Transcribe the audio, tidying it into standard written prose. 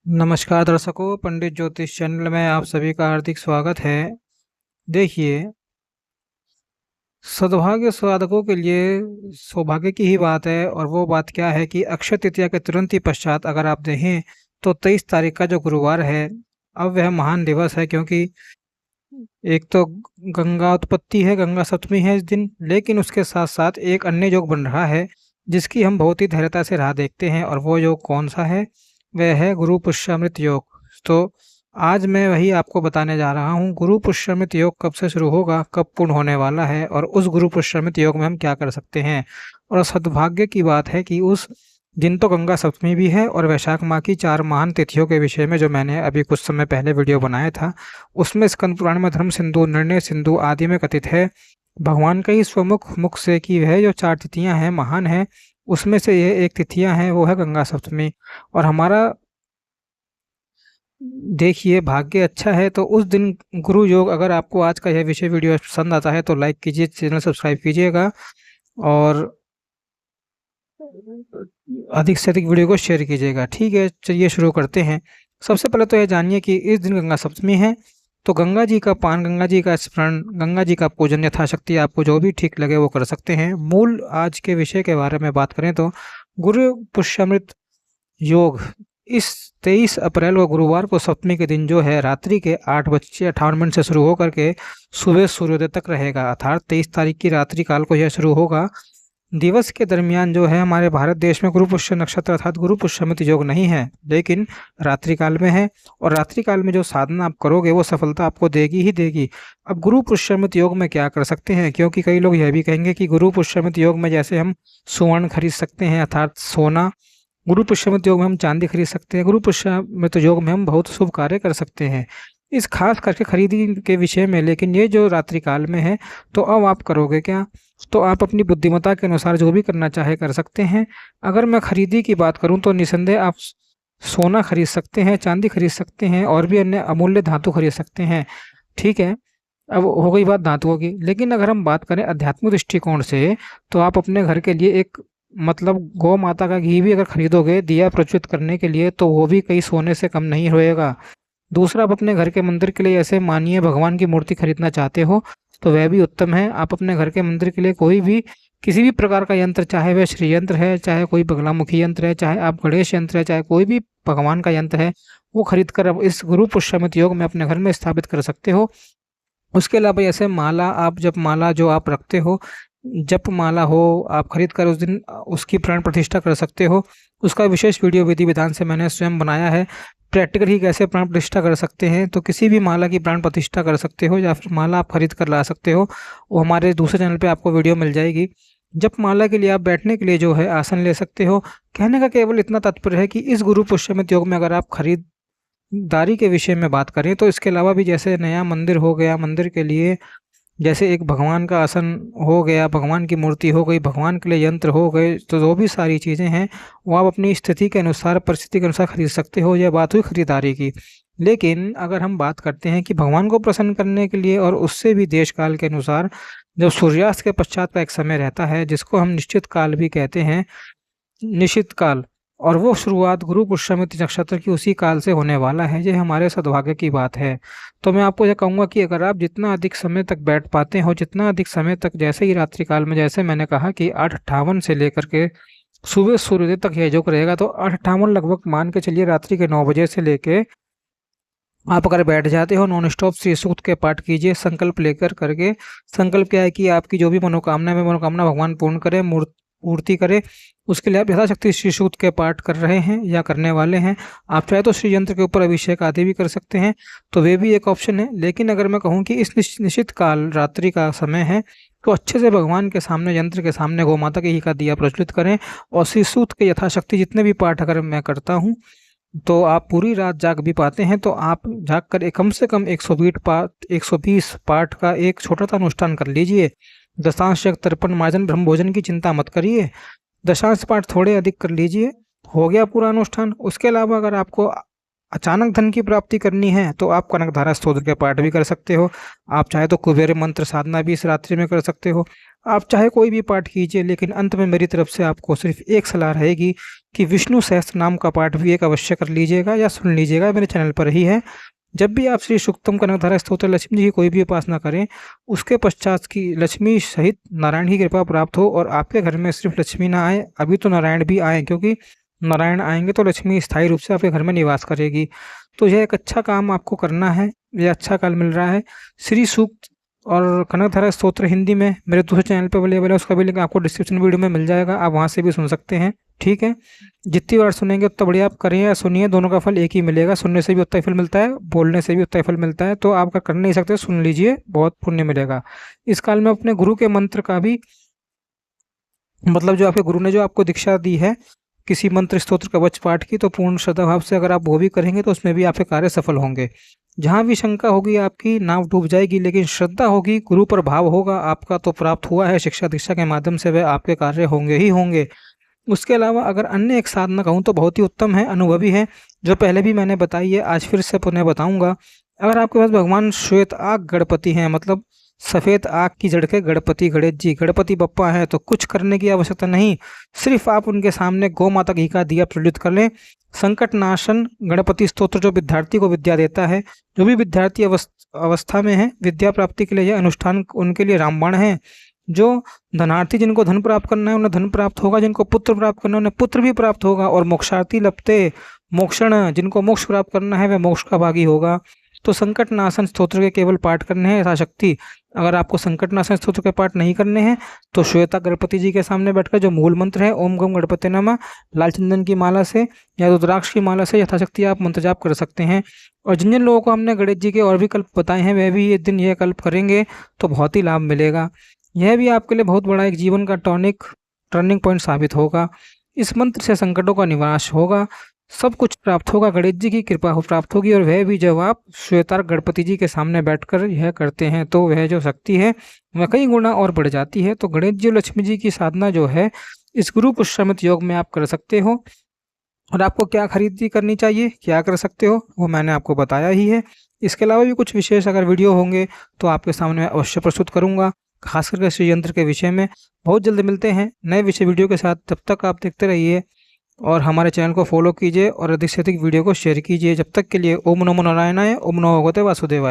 नमस्कार दर्शकों, पंडित ज्योतिष चैनल में आप सभी का हार्दिक स्वागत है। देखिए, सद्भाग्य साधकों के लिए सौभाग्य की ही बात है। और वो बात क्या है कि अक्षय तृतीया के तुरंत ही पश्चात अगर आप देखें तो 23 तारीख का जो गुरुवार है, अब वह महान दिवस है, क्योंकि एक तो गंगा उत्पत्ति है, गंगा सप्तमी है इस दिन। लेकिन उसके साथ साथ एक अन्य योग बन रहा है जिसकी हम बहुत ही धैर्यता से राह देखते हैं, और वो योग कौन सा है? वह है गुरु पुष्यामृत योग। तो आज मैं वही आपको बताने जा रहा हूँ, गुरु पुष्यामृत योग कब से शुरू होगा, कब पूर्ण होने वाला है, और उस गुरु पुष्यामृत योग में हम क्या कर सकते हैं। और सद्भाग्य की बात है कि उस दिन तो गंगा सप्तमी भी है, और वैशाख माह की 4 महान तिथियों के विषय में जो मैंने अभी कुछ समय पहले वीडियो बनाया था, उसमें स्कंद पुराण में धर्म सिंधु, निर्णय सिंधु आदि में कथित है, भगवान का ही स्वमुख मुख से कि वह जो 4 तिथियां हैं महान हैं, उसमें से यह एक तिथियां हैं, वो है गंगा सप्तमी। और हमारा देखिए भाग्य अच्छा है तो उस दिन गुरु योग, अगर आपको आज का यह विषय वीडियो पसंद आता है तो लाइक कीजिए, चैनल सब्सक्राइब कीजिएगा, और अधिक से अधिक वीडियो को शेयर कीजिएगा। ठीक है, चलिए शुरू करते हैं। सबसे पहले तो यह जानिए कि इस दिन गंगा सप्तमी है, तो गंगा जी का पान, गंगा जी का स्मरण, गंगा जी का पूजन यथाशक्ति आपको जो भी ठीक लगे वो कर सकते हैं। मूल आज के विषय के बारे में बात करें तो गुरु पुष्यामृत योग इस 23 अप्रैल को गुरुवार को सप्तमी के दिन जो है रात्रि के 8:58 से शुरू होकर के सुबह सूर्योदय तक रहेगा। अर्थात 23 तारीख की रात्रि काल को यह शुरू होगा। दिवस के दरमियान जो है हमारे भारत देश में गुरु पुष्य नक्षत्र अर्थात गुरु पुष्यमित योग नहीं है, लेकिन रात्रि काल में है। और रात्रि काल में जो साधना आप करोगे वो सफलता आपको देगी ही देगी। अब गुरु पुष्यमित योग में क्या कर सकते हैं, क्योंकि कई लोग यह भी कहेंगे कि गुरु पुष्यमित योग में जैसे हम स्वर्ण खरीद सकते हैं अर्थात सोना, गुरु पुष्यमित योग में हम चांदी खरीद सकते हैं, गुरु पुष्यमित योग में हम बहुत शुभ कार्य कर सकते हैं। इस खास करके खरीदी के विषय में, लेकिन ये जो रात्रि काल में है, तो अब आप करोगे क्या? तो आप अपनी बुद्धिमत्ता के अनुसार जो भी करना चाहे कर सकते हैं। अगर मैं खरीदी की बात करूं तो निसंदेह आप सोना खरीद सकते हैं, चांदी खरीद सकते हैं, और भी अन्य अमूल्य धातु खरीद सकते हैं। ठीक है, अब हो गई बात धातुओं की। लेकिन अगर हम बात करें आध्यात्मिक दृष्टिकोण से, तो आप अपने घर के लिए एक मतलब गौ माता का घी भी अगर खरीदोगे दिया प्रज्वलित करने के लिए, तो वो भी कई सोने से कम नहीं होएगा। दूसरा, आप अपने घर के मंदिर के लिए ऐसे मानिए भगवान की मूर्ति खरीदना चाहते हो तो वह भी उत्तम है। आप अपने घर के मंदिर के लिए कोई भी किसी भी प्रकार का यंत्र, चाहे वह श्री यंत्र है, चाहे कोई बगलामुखी यंत्र है, चाहे आप गणेश यंत्र है, चाहे कोई भी भगवान का यंत्र है, वो खरीद कर अब इस गुरु पुष्यमित योग में अपने घर में स्थापित कर सकते हो। उसके अलावा ऐसे माला, आप जब माला जो आप रखते हो, जप माला हो, आप खरीद कर उस दिन उसकी प्राण प्रतिष्ठा कर सकते हो। उसका विशेष वीडियो विधि विधान से मैंने स्वयं बनाया है। प्रैक्टिकल ही कैसे प्राण प्रतिष्ठा कर सकते हैं, तो किसी भी माला की प्राण प्रतिष्ठा कर सकते हो, या फिर माला आप खरीद कर ला सकते हो। वो हमारे दूसरे चैनल पे आपको वीडियो मिल जाएगी। जप माला के लिए आप बैठने के लिए जो है आसन ले सकते हो। कहने का केवल इतना तात्पर्य है कि इस गुरु पुष्यमित योग में अगर आप खरीदारी के विषय में बात करें तो इसके अलावा भी, जैसे नया मंदिर हो गया, मंदिर के लिए जैसे एक भगवान का आसन हो गया, भगवान की मूर्ति हो गई, भगवान के लिए यंत्र हो गए, तो जो भी सारी चीज़ें हैं वो आप अपनी स्थिति के अनुसार, परिस्थिति के अनुसार खरीद सकते हो। यह बात हुई खरीदारी की। लेकिन अगर हम बात करते हैं कि भगवान को प्रसन्न करने के लिए, और उससे भी देश काल के अनुसार, जब सूर्यास्त के पश्चात का एक समय रहता है जिसको हम निश्चित काल भी कहते हैं, निश्चित काल, और वो शुरुआत गुरु पुष्यमित नक्षत्र की उसी काल से होने वाला है। ये हमारे सद्भाग्य की बात है। तो मैं आपको यह कहूँगा कि अगर आप जितना अधिक समय तक बैठ पाते हो, जितना अधिक समय तक, जैसे ही रात्रि काल में, जैसे मैंने कहा कि 8:58 से लेकर के सुबह सूर्योदय तक यह योग रहेगा, तो 8:58 लगभग मान के चलिए, रात्रि के 9 बजे से लेके आप अगर बैठ जाते हो, नॉन स्टॉप श्री सूक्त के पाठ कीजिए, संकल्प लेकर करके। संकल्प क्या है कि आपकी जो भी मनोकामना में, मनोकामना भगवान पूर्ण करे, पूर्ति करे। उसके लिए आप यथाशक्ति श्री सूक्त के पाठ कर रहे हैं या करने वाले हैं। आप चाहे तो श्री यंत्र के ऊपर अभिषेक आदि भी कर सकते हैं, तो वे भी एक ऑप्शन है। लेकिन अगर मैं कहूँ कि इस निश्चित काल रात्रि का समय है, तो अच्छे से भगवान के सामने, यंत्र के सामने गौ माता के घी का दिया प्रज्वलित करें, और श्री सूक्त के यथाशक्ति जितने भी पाठ अगर मैं करता हूँ, तो आप पूरी रात जाग भी पाते हैं, तो आप जाग कर कम से कम 120 पाठ का एक छोटा सा अनुष्ठान कर लीजिए। दशांश यज्ञ, तर्पण, मार्जन, ब्रह्म भोजन की चिंता मत करिए, दशांश पाठ थोड़े अधिक कर लीजिए, हो गया पूरा अनुष्ठान। उसके अलावा अगर आपको अचानक धन की प्राप्ति करनी है तो आप कनकधारा स्तोत्र के पाठ भी कर सकते हो। आप चाहे तो कुबेर मंत्र साधना भी इस रात्रि में कर सकते हो। आप चाहे कोई भी पाठ कीजिए, लेकिन अंत में मेरी तरफ से आपको सिर्फ एक सलाह रहेगी कि विष्णु सहस्त्र नाम का पाठ भी एक अवश्य कर लीजिएगा या सुन लीजिएगा, मेरे चैनल पर ही है। जब भी आप श्री सूक्तम कनकधारा स्तोत्र लक्ष्मी जी की कोई भी उपासना करें, उसके पश्चात की लक्ष्मी सहित नारायण की कृपा प्राप्त हो और आपके घर में सिर्फ लक्ष्मी ना आए, अभी तो नारायण भी आए, क्योंकि नारायण आएंगे तो लक्ष्मी स्थायी रूप से आपके घर में निवास करेगी। तो यह एक अच्छा काम आपको करना है, यह अच्छा काल मिल रहा है। श्री सूक्त और कनकधारा स्तोत्र हिंदी में मेरे दूसरे चैनल पे अवेलेबल है, उसका भी लिंक आपको डिस्क्रिप्शन वीडियो में मिल जाएगा, आप वहाँ से भी सुन सकते हैं। ठीक है, जितनी बार सुनेंगे उतना बढ़िया आप करिए या सुनिए, दोनों का फल एक ही मिलेगा। सुनने से भी उतना ही फल मिलता है, बोलने से भी उतना ही फल मिलता है। तो आप अगर कर नहीं सकते सुन लीजिए, बहुत पुण्य मिलेगा। इस काल में अपने गुरु के मंत्र का भी मतलब जो आपके गुरु ने जो आपको दीक्षा दी है किसी मंत्र स्तोत्र कवच पाठ की, तो पूर्ण श्रद्धा भाव से अगर आप वो भी करेंगे तो उसमें भी आपके कार्य सफल होंगे। जहाँ भी शंका होगी आपकी नाव डूब जाएगी, लेकिन श्रद्धा होगी, गुरु पर भाव होगा आपका, तो प्राप्त हुआ है शिक्षा दीक्षा के माध्यम से वह आपके कार्य होंगे ही होंगे। उसके अलावा अगर अन्य एक साधना कहूँ तो बहुत ही उत्तम है, अनुभवी है, जो पहले भी मैंने बताई है, आज फिर से पुनः बताऊंगा। अगर आपके पास भगवान श्वेत आग गणपति हैं, मतलब सफ़ेद आग की जड़ के गणपति गणेश जी गणपति बप्पा हैं, तो कुछ करने की आवश्यकता नहीं, सिर्फ आप उनके सामने गौ माता घी का दिया प्रज्वलित कर लें। संकट नाशन गणपति स्तोत्र जो विद्यार्थी को विद्या देता है, जो भी विद्यार्थी अवस्था में है विद्या प्राप्ति के लिए यह अनुष्ठान उनके लिए रामबाण है। जो धनार्थी जिनको धन प्राप्त करना है उन्हें धन प्राप्त होगा, जिनको पुत्र प्राप्त करना है उन्हें पुत्र भी प्राप्त होगा, और मोक्षार्थी लपते मोक्षण जिनको मोक्ष प्राप्त करना है वह मोक्ष का भागी होगा। तो संकट नाशन स्तोत्र के केवल पाठ करने हैं यथाशक्ति। अगर आपको संकट नाशन स्तोत्र के पाठ नहीं करने हैं तो श्वेता गणपति जी के सामने बैठकर जो मूल मंत्र है ओम गम गणपति नमः, लाल चंदन की माला से या रुद्राक्ष की माला से यथाशक्ति आप मंत्र जाप कर सकते हैं। और जिन जिन लोगों को हमने गणेश जी के और भी कल्प बताए हैं वह भी एक दिन यह कल्प करेंगे तो बहुत ही लाभ मिलेगा। यह भी आपके लिए बहुत बड़ा एक जीवन का टर्निंग पॉइंट साबित होगा। इस मंत्र से संकटों का निवास होगा, सब कुछ प्राप्त होगा, गणेश जी की कृपा प्राप्त होगी, और वह भी जब आप श्वेतार गणपति जी के सामने बैठकर यह करते हैं तो वह जो शक्ति है वह कई गुना और बढ़ जाती है। तो गणेश जी और लक्ष्मी जी की साधना जो है इस गुरु पुष्यमित योग में आप कर सकते हो। और आपको क्या खरीदी करनी चाहिए, क्या कर सकते हो, वो मैंने आपको बताया ही है। इसके अलावा भी कुछ विशेष अगर वीडियो होंगे तो आपके सामने अवश्य प्रस्तुत करूंगा, खास करके श्री यंत्र के विषय में। बहुत जल्द मिलते हैं नए विषय वीडियो के साथ, तब तक आप देखते रहिए और हमारे चैनल को फॉलो कीजिए और अधिक से अधिक वीडियो को शेयर कीजिए। जब तक के लिए ओम नमो नारायणाय, ओम नमो भगवते वासुदेवाय।